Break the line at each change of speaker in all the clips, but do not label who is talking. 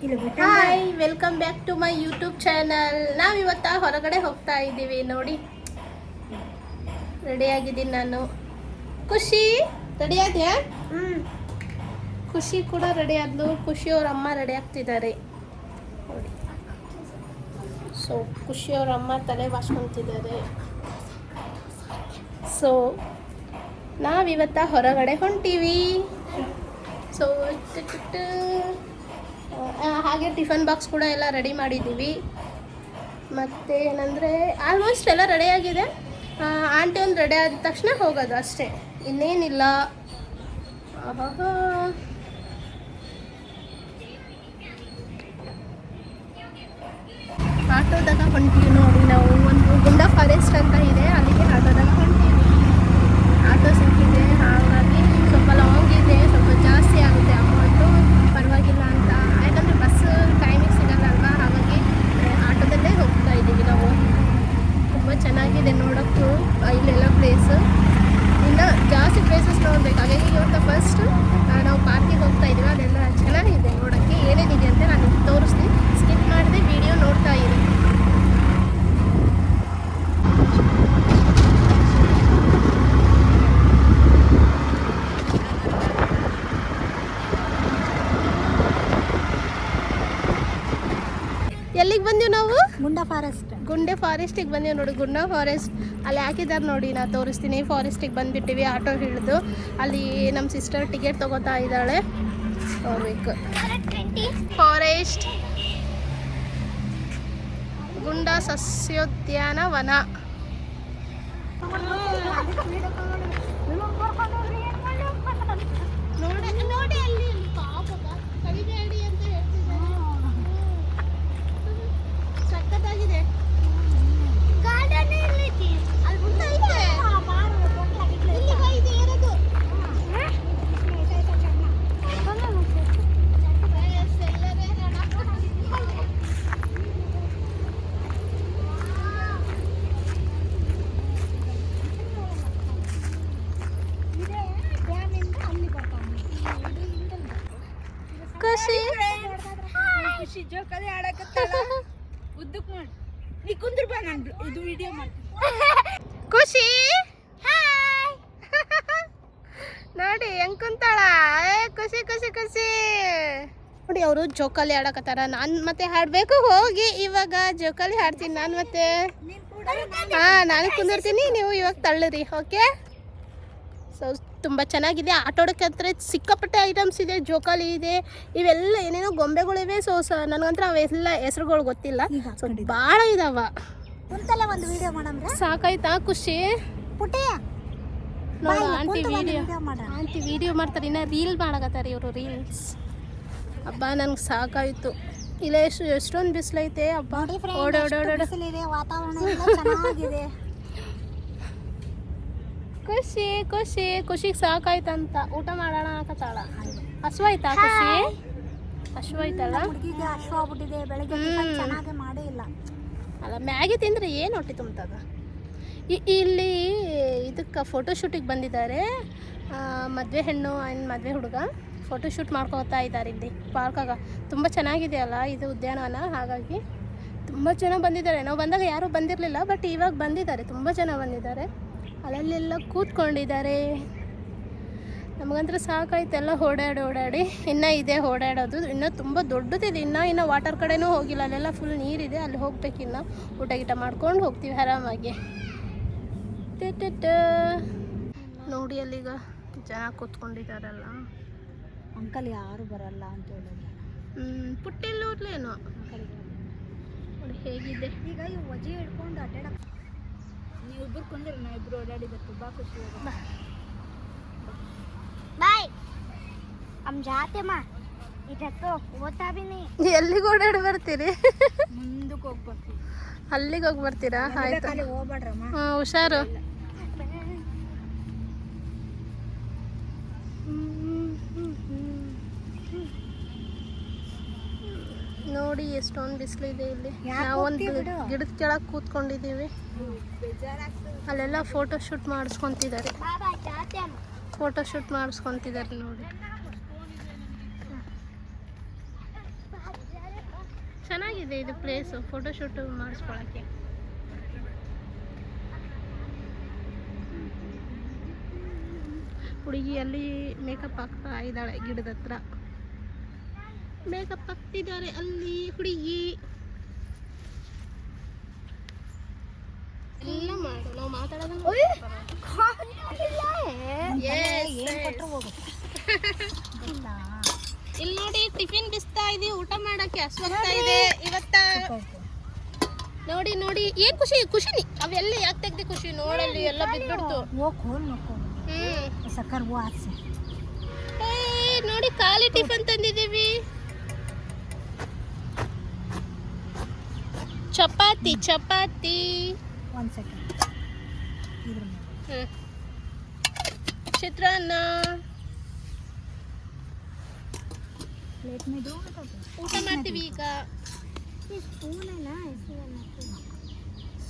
Hi, welcome back to my YouTube channel. ನಾವಿವತ್ತು ಹೊರಗಡೆ ಹೋಗ್ತಾ ಇದ್ದೀವಿ. ನೋಡಿ, ರೆಡಿಯಾಗಿದ್ದೀನಿ ನಾನು. ಖುಷಿ ರೆಡಿ ಆದ್ಯಾ? ಖುಷಿ ಕೂಡ ರೆಡಿ ಆದ್ಲು. ಖುಷಿಯವ್ರ ಅಮ್ಮ ರೆಡಿ ಆಗ್ತಿದ್ದಾರೆ ನೋಡಿ. ಸೊ ಖುಷಿಯವ್ರ ಅಮ್ಮ ತಲೆ ಬಾಚ್ಕೊತಿದ್ದಾರೆ. ಸೊ ನಾವಿವತ್ತು ಹೊರಗಡೆ ಹೊಂಟೀವಿ. ಸೊ ಹಾಗೆ ಟಿಫನ್ ಬಾಕ್ಸ್ ಕೂಡ ಎಲ್ಲ ರೆಡಿ ಮಾಡಿದ್ದೀವಿ. ಮತ್ತು ಏನಂದರೆ ಆಲ್ಮೋಸ್ಟ್ ಎಲ್ಲ ರೆಡಿಯಾಗಿದೆ. ಆಂಟಿ ಒಂದು ರೆಡಿ ಆದ ತಕ್ಷಣ ಹೋಗೋದು ಅಷ್ಟೇ, ಇನ್ನೇನಿಲ್ಲ. ಆಟೋದಾಗ ಹೊಂಟೀವಿ ನೋಡಿ ನಾವು. ಒಂದು ಗುಂಡ ಫಾರೆಸ್ಟ್ ಅಂತ ಇದೆ, ಅಲ್ಲಿಗೆ ಆಟೋದಾಗ ಹೊಂಟೀವಿ. ಆಟೋ ಸಿಕ್ಕಿದೆ, ಹಾಗಾಗಿ ಸ್ವಲ್ಪ ಲಾಂಗ್ ಇದೆ, ಸ್ವಲ್ಪ ಜಾಸ್ತಿ ಆಗುತ್ತೆ ಅಮೌಂಟು. ಪರವಾಗಿಲ್ಲ ಅಂತ, ಯಾಕಂದರೆ ಬಸ್ ಟೈಮಿಗೆ ಸಿಗಲ್ಲ ಅಲ್ವಾ, ಹಾಗಾಗಿ ಆಟೋದಲ್ಲೇ ಹೋಗ್ತಾ ಇದ್ದೀವಿ ನಾವು. ತುಂಬ ಚೆನ್ನಾಗಿದೆ ನೋಡೋಕ್ಕೂ ಇಲ್ಲೆಲ್ಲ ಪ್ಲೇಸು. ಇನ್ನು ಜಾಸ್ತಿ ಪ್ಲೇಸಸ್ ನೋಡಬೇಕು. ಹಾಗಾಗಿ ಇವತ್ತು ಫಸ್ಟ್ ನಾವು ಪಾರ್ಕಿಗೆ ಹೋಗ್ತಾ ಇದ್ದೀವಿ. ಅದೆಲ್ಲ ಚೆನ್ನಾಗಿದೆ ನೋಡೋಕ್ಕೆ. ಏನೇನಿದೆ ಅಂತ ನಾನು ನಿಮ್ಗೆ ತೋರಿಸ್ತೀನಿ. ಸ್ಕಿಪ್ ಮಾಡಿದೆ ವಿಡಿಯೋ ನೋಡ್ತಾ ಇರಿ. ಎಲ್ಲಿಗೆ ಬಂದೀವಿ ನಾವು? ಗುಂಡೆ ಫಾರೆಸ್ಟಿಗೆ ಬಂದೀವಿ ನೋಡಿ. ಗುಂಡ ಫಾರೆಸ್ಟ್ ಅಲ್ಲಿ ಹಾಕಿದ್ದಾರೆ ನೋಡಿ, ನಾನು ತೋರಿಸ್ತೀನಿ. ಫಾರೆಸ್ಟಿಗೆ ಬಂದುಬಿಟ್ಟಿವಿ ಆಟೋ ಹಿಡಿದು. ಅಲ್ಲಿ ನಮ್ಮ ಸಿಸ್ಟರ್ ಟಿಕೆಟ್ ತೊಗೋತಾ ಇದ್ದಾಳೆ. ಹೋಗ್ಬೇಕು. ಫಾರೆಸ್ಟ್ ಗುಂಡ ಸಸ್ಯೋದ್ಯಾನವನ. ನೋಡಿ ಅಲ್ಲಿ ಕಡಿಬೇಡಿ ಅಂತ ಹೇಳ್ತಿದ್ದಾರೆ. ಸಕ್ಕತ್ತಾಗಿದೆ. ಗಾರ್ಡನ್ ಇಲ್ಲೈತಿ, ಅಲ್ಲಿ ಮುಂದೆ ಐತೆ. ಇಲ್ಲಿಗೆ ಐತೆ ಇರೋದು. ಖುಷಿ
ಖುಷಿ ಜೋಕಾಲಿ ಆಡಕತ್ತಾಳ. ಉದ್ದಕ್ ಮಾಡಿ ನೀ ಕುಂದ್ರ ಬಾ, ನಾನು ಇದು ವಿಡಿಯೋ ಮಾಡ್ತೀನಿ.
ಖುಷಿ ನೋಡಿ ಹೆಂಗ್ ಕುಂತಾಳ. ಖುಷಿ ಖುಷಿ ಖುಷಿ ನೋಡಿ. ಅವರು ಜೋಕಾಲಿ ಆಡಕತ್ತಾರ. ನಾನು ಮತ್ತೆ ಹಾಡಬೇಕು ಹೋಗಿ. ಇವಾಗ ಜೋಕಾಲಿ ಹಾಡ್ತೀನಿ ನಾನು ಮತ್ತೆ. ನಾನು ಕುಂದಿರ್ತೀನಿ, ನೀವು ಇವಾಗ ತಳ್ಳಿರಿ. ಓಕೆ. ಸೊ ತುಂಬ ಚೆನ್ನಾಗಿದೆ. ಆಟೋಡಕ್ಕೆ ಹತ್ರ ಸಿಕ್ಕಾಪಟ್ಟೆ ಐಟಮ್ಸ್ ಇದೆ. ಜೋಕಾಲಿ ಇದೆ, ಇವೆಲ್ಲ ಏನೇನೋ ಗೊಂಬೆಗಳಿವೆ. ಸೊ ನನಗಂತ್ರ ಅವೆಲ್ಲ ಹೆಸ್ರುಗಳು ಗೊತ್ತಿಲ್ಲ. ಸೊ ಭಾಳ ಇದಾವ.
ಒಂದು ವಿಡಿಯೋ ಮಾಡಮ್ರೆ.
ಸಾಕಾಯ್ತಾ ಖುಷಿ?
ಪುಟ್ಟಿ
ನೋಡು ಆಂಟಿ ವಿಡಿಯೋ ಮಾಡ್ತಾರೆ. ಇನ್ನು ರೀಲ್ ಮಾಡಕತ್ತಾರೆ ಇವರು, ರೀಲ್ಸ್. ಹಬ್ಬ ನನಗೆ ಸಾಕಾಯಿತು. ಇಲ್ಲ ಎಷ್ಟೊಂದು ಬಿಸಿಲೈತೆ ಹಬ್ಬ. ಓಡೋಡೋಡ
ವಾತಾವರಣ ಚೆನ್ನಾಗಿದೆ.
ಖುಷಿ ಖುಷಿ ಖುಷಿಗೆ ಸಾಕಾಯ್ತಂತ ಊಟ ಮಾಡೋಣ ಹಾಕತ್ತಾಳ. ಹಸುವಾಯ್ತಾ ಖುಷಿ? ಹಸುವಾಯ್ತಲ್ಲ.
ಹುಡುಗಿಗೆ ಹಸು ಆಗ್ಬಿಟ್ಟಿದೆ. ಬೆಳಗ್ಗೆ ಚೆನ್ನಾಗಿ ಮಾಡೇ ಇಲ್ಲ.
ಅಲ್ಲ, ಮ್ಯಾಗಿ ತಿಂದರೆ ಏನು ಹೊಟ್ಟೆ ತುಂಬ್ತದ? ಇಲ್ಲಿ ಇದಕ್ಕೆ ಫೋಟೋಶೂಟಿಗೆ ಬಂದಿದ್ದಾರೆ. ಮದುವೆ ಹೆಣ್ಣು ಆ್ಯಂಡ್ ಮದುವೆ ಹುಡುಗ ಫೋಟೋಶೂಟ್ ಮಾಡ್ಕೋತಾ ಇದ್ದಾರೆ ಇಲ್ಲಿ ಪಾರ್ಕಾಗ. ತುಂಬ ಚೆನ್ನಾಗಿದೆ ಅಲ್ಲ ಇದು ಉದ್ಯಾನವನ, ಹಾಗಾಗಿ ತುಂಬ ಜನ ಬಂದಿದ್ದಾರೆ. ನಾವು ಬಂದಾಗ ಯಾರೂ ಬಂದಿರಲಿಲ್ಲ, ಬಟ್ ಇವಾಗ ಬಂದಿದ್ದಾರೆ. ತುಂಬ ಜನ ಬಂದಿದ್ದಾರೆ. ಅಲ್ಲೆಲ್ಲ ಕೂತ್ಕೊಂಡಿದ್ದಾರೆ. ನಮಗಂತ್ರ ಸಾಕಾಯ್ತು ಎಲ್ಲ ಓಡಾಡಿ. ಇನ್ನೂ ಇದೆ ಓಡಾಡೋದು, ಇನ್ನೂ ತುಂಬ ದೊಡ್ಡದಿದೆ. ಇನ್ನು ವಾಟರ್ ಕಡೆನೂ ಹೋಗಿಲ್ಲ. ಅಲ್ಲೆಲ್ಲ ಫುಲ್ ನೀರಿದೆ, ಅಲ್ಲಿ ಹೋಗ್ಬೇಕು. ಇನ್ನು ಊಟ ಗೀಟ ಮಾಡ್ಕೊಂಡು ಹೋಗ್ತೀವಿ ಆರಾಮಾಗಿ. ನೋಡಿ ಅಲ್ಲಿಗ ಜನ ಕೂತ್ಕೊಂಡಿದ್ದಾರಲ್ಲ.
ಅಂಕಲ್ ಯಾರು ಬರಲ್ಲ ಅಂತ ಹೇಳಿದ್ರು.
ಪುಟ್ಟಿಲ್ಲೂರ್ಲೇನೋ ನೋಡಿ ಹೇಗಿದೆ.
ಈಗ ಈ ವಜೆ ಹಿಡ್ಕೊಂಡು ಅಡ್ಡಾಡ. ನೀವು ಇಬ್ಬರು ಕೊಂಡ್ರೆ ನಾವು ಇಬ್ಬರು ಓಡಾಡಿದ ತುಂಬ ಖುಷಿ. ಬಾಯ್ हम जाते मां इधर तो होता भी नहीं.
ಎಲ್ಲಿಗೆ ಓಡಾಡಿ ಬರ್ತೀರಿ?
ಮುಂದಕ್ಕೆ ಹೋಗಿ ಬರ್ತೀವಿ.
ಅಲ್ಲಿಗೆ ಹೋಗಿ ಬರ್ತೀರಾ? ಆಯ್ತು,
ಹೋಗ್ಬೇಡ್ರಮ್ಮ.
ಹುಷಾರು. ನೋಡಿ ಎಷ್ಟೊಂದು ಬಿಸಿಲಿದೆ ಇಲ್ಲಿ. ನಾವೊಂದು ಗಿಡದ ಕೆಳಗೆ ಕೂತ್ಕೊಂಡಿದ್ದೀವಿ. ಅಲ್ಲೆಲ್ಲ ಫೋಟೋಶೂಟ್ ಮಾಡಿಸ್ಕೊತಿದ್ದಾರೆ. ಫೋಟೋಶೂಟ್ ಮಾಡಿಸ್ಕೊತಿದ್ದಾರೆ ನೋಡಿ. ಚೆನ್ನಾಗಿದೆ ಇದು ಪ್ಲೇಸು ಫೋಟೋಶೂಟ್ ಮಾಡಿಸ್ಕೊಳಕ್ಕೆ. ಹುಡುಗಿ ಅಲ್ಲಿ ಮೇಕಪ್ ಹಾಕ್ತಾ ಇದ್ದಾಳೆ, ಗಿಡದ ಹತ್ರ ಮೇಕಪ್ ಹಾಕ್ತಿದ್ದಾರೆ ಅಲ್ಲಿ ಹುಡುಗಿ. ಎಲ್ಲ ಮಾಡು, ನಾವು ಮಾತಾಡೋದು ಇಲ್ಲಿ ನೋಡಿ ಟಿಫಿನ್ ಬಿಸ್ತಾ ಇದೀವಿ, ಊಟ ಮಾಡಕ್ಕೆ ಹಸ್ವಾಗ್ತಾ ಇದೆ ಇವತ್ತ. ನೋಡಿ ನೋಡಿ ಏನ್ ಖುಷಿ ಖುಷಿ ಅವೆಲ್ಲ ಯಾಕೆ ತೆಗ್ದಿ ಖುಷಿ ನೋಡಲ್ಲಿ ಎಲ್ಲ ಬಿದ್ಬಿಡ್ತು. ನೋಡಿ ಖಾಲಿ ಟಿಫನ್ ತಂದಿದೀವಿ. ಚಪಾತಿ ಚಪಾತಿ ಚಿತ್ರಾನ್ನ ಊಟ ಮಾಡ್ತೀವಿ ಈಗ.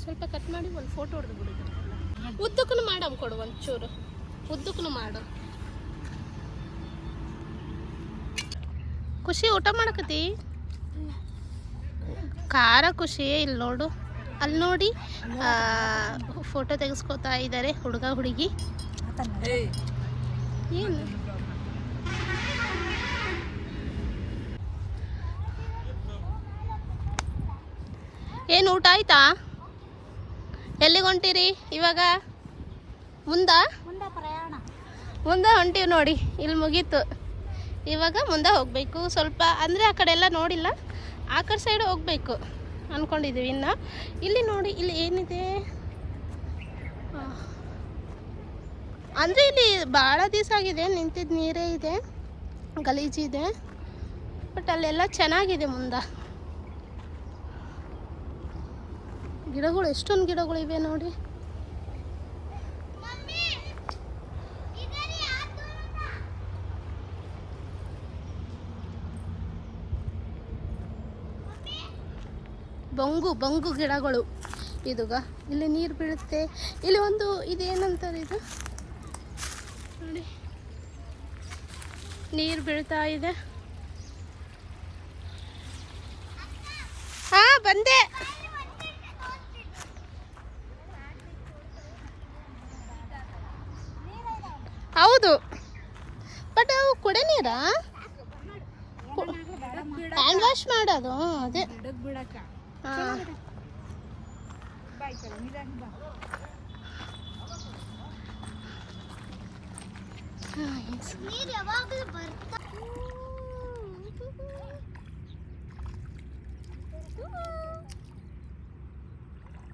ಸ್ವಲ್ಪ ಕಟ್ ಮಾಡಿ ಒಂದು ಫೋಟೋ ಹೊಡೆದು ಬಿಡಿದ್ರು. ಉದ್ದಕ್ಕೂ ಮಾಡಮ್ ಕೊಡು, ಒಂಚೂರು ಉದ್ದಕ್ಕೂ ಮಾಡು. ಖುಷಿ ಊಟ ಮಾಡಕತ್ತಿ ಖಾರ ಖುಷಿ. ಇಲ್ಲಿ ನೋಡು, ಅಲ್ಲಿ ನೋಡಿ ಫೋಟೋ ತೆಗೆಸ್ಕೊತಾ ಇದ್ದಾರೆ ಹುಡುಗ ಹುಡುಗಿ. ಏನು ಏನು ಊಟ ಆಯ್ತಾ? ಎಲ್ಲಿಗೆ ಹೊಂಟಿರಿ ಇವಾಗ? ಮುಂದೆ ಹೊಂಟೀವಿ ನೋಡಿ, ಇಲ್ಲಿ ಮುಗೀತು. ಇವಾಗ ಮುಂದೆ ಹೋಗಬೇಕು ಸ್ವಲ್ಪ, ಅಂದರೆ ಆ ಕಡೆ ಎಲ್ಲ ನೋಡಿಲ್ಲ, ಆ ಕಡೆ ಸೈಡ್ ಹೋಗಬೇಕು ಅಂದ್ಕೊಂಡಿದ್ದೀವಿ. ಇನ್ನು ಇಲ್ಲಿ ನೋಡಿ, ಇಲ್ಲಿ ಏನಿದೆ ಅಂದರೆ ಇಲ್ಲಿ ಭಾಳ ದಿವಸ ಆಗಿದೆ ನಿಂತಿದ್ದು, ನೀರೇ ಇದೆ, ಗಲೀಜಿದೆ. ಬಟ್ ಅಲ್ಲೆಲ್ಲ ಚೆನ್ನಾಗಿದೆ. ಮುಂದೆ ಗಿಡಗಳು, ಎಷ್ಟೊಂದು ಗಿಡಗಳಿವೆ ನೋಡಿ. ಬಂಗು ಗಿಡಗಳು ಇದುಗ. ಇಲ್ಲಿ ನೀರು ಬೀಳುತ್ತೆ. ಇಲ್ಲಿ ಒಂದು ಇದೇನಂತಾರೆ ಇದು ನೋಡಿ, ನೀರು ಬೀಳ್ತಾ ಇದೆ. ಹಾ ಬಂದೆ. ಹೌದು, ಬಟ್ ಅವು ಕುಡಿ ನೀರಾ? ಹ್ಯಾಂಡ್ ವಾಶ್ ಮಾಡೋದು ಅದೇ.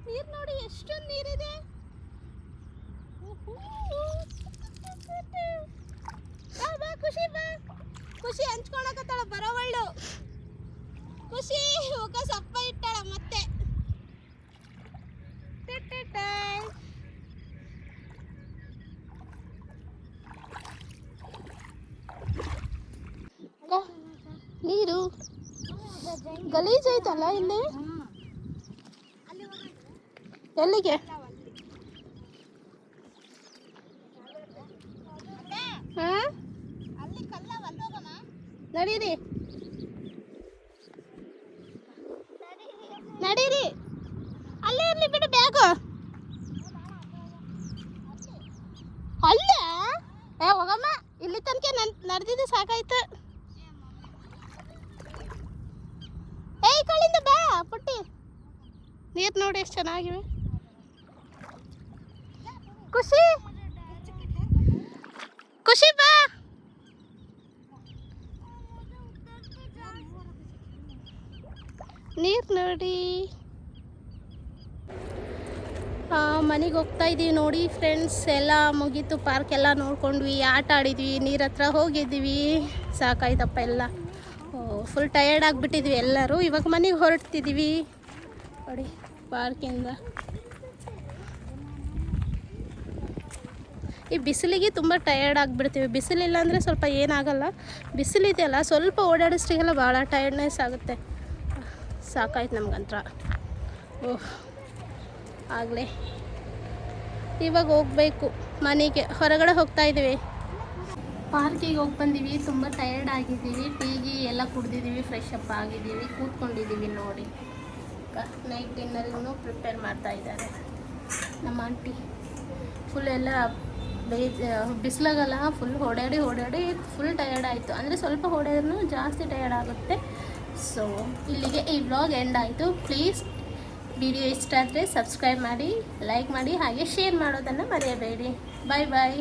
ನೀರು ನೋಡಿ, ಎಷ್ಟೊಂದು ನೀರಿದೆ. ಬಾ ಖುಷಿ, ಬಾ ಖುಷಿ ಹಂಚ್ಕೊಳಕತ್ತಾಳ, ಬರೋವಳ್ಳು ಖುಷಿ. ಮುಖ ಸಪ್ಪ ಇಟ್ಟಾಳ ಮತ್ತೆ. ನೀರು ಗಲೀಜೈತಲ್ಲ ಇಲ್ಲಿ. ಎಲ್ಲಿಗೆ? ಹಾ ನಡೀರಿ ನಡೀರಿ, ಅಲ್ಲೇ ಇರ್ಲಿ ಬಿಡು ಬ್ಯಾಗು. ಅಲ್ಲ ಹೋಗಮ್ಮ, ಇಲ್ಲಿ ತನಕ ನಡೆದಿದ್ದು ಸಾಕಾಯ್ತು. ಈ ಕಡೆಯಿಂದ ಬಾ ಪುಟ್ಟಿ. ನೀರು ನೋಡಿ ಎಷ್ಟು ಚೆನ್ನಾಗಿವೆ. ಖುಷಿ ಖುಷಿ ಬಾ. ನೀರು ನೋಡಿ. ಮನೆಗೆ ಹೋಗ್ತಾ ಇದ್ದೀವಿ ನೋಡಿ ಫ್ರೆಂಡ್ಸ್. ಎಲ್ಲ ಮುಗೀತು, ಪಾರ್ಕ್ ಎಲ್ಲ ನೋಡ್ಕೊಂಡ್ವಿ, ಆಟ ಆಡಿದ್ವಿ, ನೀರ ಹತ್ರ ಹೋಗಿದ್ವಿ, ಸಾಕಾಯ್ತಪ್ಪ ಎಲ್ಲ. ಫುಲ್ ಟಯರ್ಡ್ ಆಗಿಬಿಟ್ಟಿದ್ವಿ ಎಲ್ಲರೂ. ಇವಾಗ ಮನೆಗೆ ಹೊರಡ್ತಿದ್ದೀವಿ ನೋಡಿ ಪಾರ್ಕಿಂದ. ಈ ಬಿಸಿಲಿಗೆ ತುಂಬ ಟಯರ್ಡ್ ಆಗಿಬಿಡ್ತೀವಿ. ಬಿಸಿಲಿಲ್ಲ ಅಂದರೆ ಸ್ವಲ್ಪ ಏನಾಗಲ್ಲ, ಬಿಸಿಲಿದೆಯಲ್ಲ ಸ್ವಲ್ಪ ಓಡಾಡಿಸ್ರಿಗೆಲ್ಲ ಭಾಳ ಟಯರ್ಡ್ನೆಸ್ ಆಗುತ್ತೆ. ಸಾಕಾಯ್ತು ನಮ್ಗಂತ್ರ. ಓಹ್ ಆಗಲೇ ಇವಾಗ ಹೋಗಬೇಕು ಮನೆಗೆ. ಹೊರಗಡೆ ಹೋಗ್ತಾ ಇದ್ದೀವಿ. ಪಾರ್ಕಿಗೆ ಹೋಗಿ ಬಂದೀವಿ, ತುಂಬ ಟಯರ್ಡ್ ಆಗಿದ್ದೀವಿ. ಟೀಗಿ ಎಲ್ಲ ಕುಡ್ದಿದ್ದೀವಿ, ಫ್ರೆಶ್ ಅಪ್ ಆಗಿದ್ದೀವಿ, ಕೂತ್ಕೊಂಡಿದ್ದೀವಿ ನೋಡಿ. ನೈಟ್ ಡಿನ್ನರ್ಗೂ ಪ್ರಿಪೇರ್ ಮಾಡ್ತಾ ಇದ್ದಾರೆ ನಮ್ಮ ಆಂಟಿ. ಫುಲ್ ಎಲ್ಲ ಬಿಸಿಲಾಗಲ್ಲ, ಫುಲ್ ಓಡಾಡಿ ಫುಲ್ ಟಯರ್ಡ್ ಆಯಿತು. ಅಂದರೆ ಸ್ವಲ್ಪ ಓಡಾದ್ರೂ ಜಾಸ್ತಿ ಟಯರ್ಡ್ ಆಗುತ್ತೆ. ಸೊ ಇಲ್ಲಿಗೆ ಈ ವ್ಲಾಗ್ ಎಂಡ್ ಆಯಿತು. ಪ್ಲೀಸ್ ವಿಡಿಯೋ ಇಷ್ಟ ಆದರೆ ಸಬ್ಸ್ಕ್ರೈಬ್ ಮಾಡಿ, ಲೈಕ್ ಮಾಡಿ, ಹಾಗೆ ಶೇರ್ ಮಾಡೋದನ್ನು ಮರೆಯಬೇಡಿ. ಬಾಯ್ ಬಾಯ್.